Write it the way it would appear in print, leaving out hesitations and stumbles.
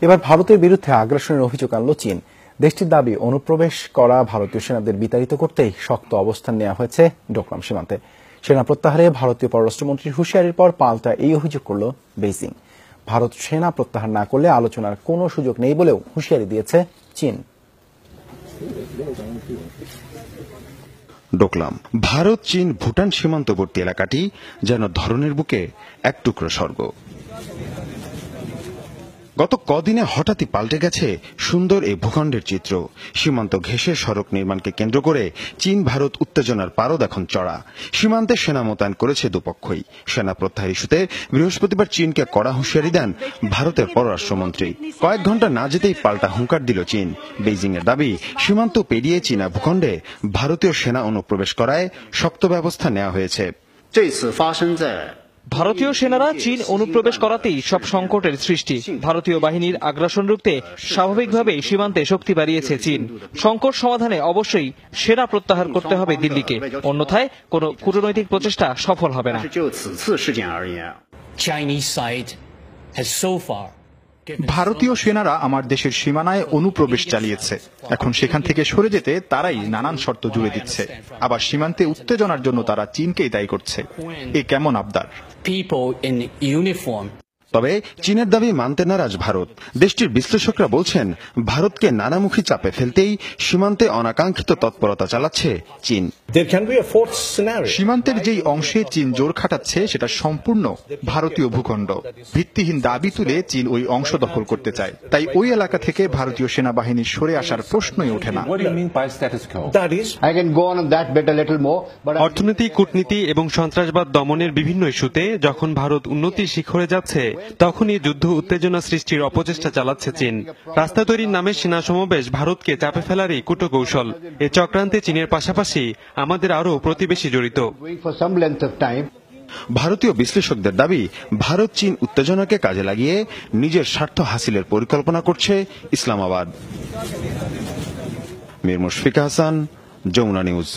এবার ভারতের বিরুদ্ধে আগ্রাসনের অভিযোগ আনল চীন। দেশটির দাবি, অনুপ্রবেশ করা ভারতীয় সেনাদের বিতাড়িত করতেই শক্ত অবস্থান নেওয়া হয়েছে ডোকলাম সীমান্তে। সেনা প্রত্যাহারে ভারতীয় পররাষ্ট্রমন্ত্রীর হুঁশিয়ারির পর পাল্টা এই অভিযোগ করল বেইজিং। ভারত সেনা প্রত্যাহার না করলে আলোচনার কোনো সুযোগ নেই বলেও হুঁশিয়ারি দিয়েছে চীন। ডোকলাম ভারত চীন ভুটান সীমান্তবর্তী এলাকাটি যেন ধরনের বুকে এক টুকরো স্বর্গ। গত কদিনে হঠাৎই পাল্টে গেছে সুন্দর এই ভূখণ্ডের চিত্র। সীমান্ত ঘেঁষে সড়ক নির্মাণকে কেন্দ্র করে চীন ভারত উত্তেজনার পারদ এখন চড়া। সীমান্তে সেনা মোতায়েন করেছে দুপক্ষই। সেনা প্রত্যাহার ইস্যুতে বৃহস্পতিবার চীনকে কড়া হুঁশিয়ারি দেন ভারতের পররাষ্ট্রমন্ত্রী। কয়েক ঘন্টা না যেতেই পাল্টা হুঙ্কার দিল চীন। বেইজিং এর দাবি, সীমান্ত পেরিয়ে চীনা ভূখণ্ডে ভারতীয় সেনা অনুপ্রবেশ করায় শক্ত ব্যবস্থা নেওয়া হয়েছে। ভারতীয় সেনারা চীন অনুপ্রবেশ করাতেই সব সংকটের সৃষ্টি। ভারতীয় বাহিনীর আগ্রাসন রুখতে স্বাভাবিকভাবেই সীমান্তে শক্তি বাড়িয়েছে চীন। সংকট সমাধানে অবশ্যই সেনা প্রত্যাহার করতে হবে দিল্লিকে, অন্যথায় কোনো কূটনৈতিক প্রচেষ্টা সফল হবে না। ভারতীয় সেনারা আমার দেশের সীমানায় অনুপ্রবেশ চালিয়েছে। এখন সেখান থেকে সরে যেতে তারাই নানান শর্ত জুড়ে দিচ্ছে। আবার সীমান্তে উত্তেজনার জন্য তারা চীনকেই দায়ী করছে। এ কেমন আবদার? তবে চীনের দাবি মানতে নারাজ ভারত। দেশটির বিশ্লেষকরা বলছেন, ভারতকে নানামুখী চাপে ফেলতেই সীমান্তে অনাকাঙ্ক্ষিত তৎপরতা চালাচ্ছে চীন। সীমান্তের যেই অংশে চীন জোর খাটাচ্ছে সেটা সম্পূর্ণ ভারতীয় ভূখণ্ড। ভিত্তিহীন দাবি তুলে চীন ওই অংশ দখল করতে চায়। তাই ওই এলাকা থেকে ভারতীয় সেনাবাহিনী সরে আসার প্রশ্নই ওঠে না। অর্থনীতি, কূটনীতি এবং সন্ত্রাসবাদ দমনের বিভিন্ন ইস্যুতে যখন ভারত উন্নতির শিখরে যাচ্ছে, তখনই যুদ্ধ উত্তেজনা সৃষ্টির অপচেষ্টা চালাচ্ছে চীন। রাস্তা তৈরির নামে সেনা সমাবেশ ভারতকে চাপে ফেলারই কূটকৌশল। এ চক্রান্তে চীনের পাশাপাশি আমাদের আরও প্রতিবেশী জড়িত। ভারতীয় বিশ্লেষকদের দাবি, ভারত চীন উত্তেজনাকে কাজে লাগিয়ে নিজের স্বার্থ হাসিলের পরিকল্পনা করছে ইসলামাবাদ। মীর মুশফিক হাসান, যমুনা নিউজ।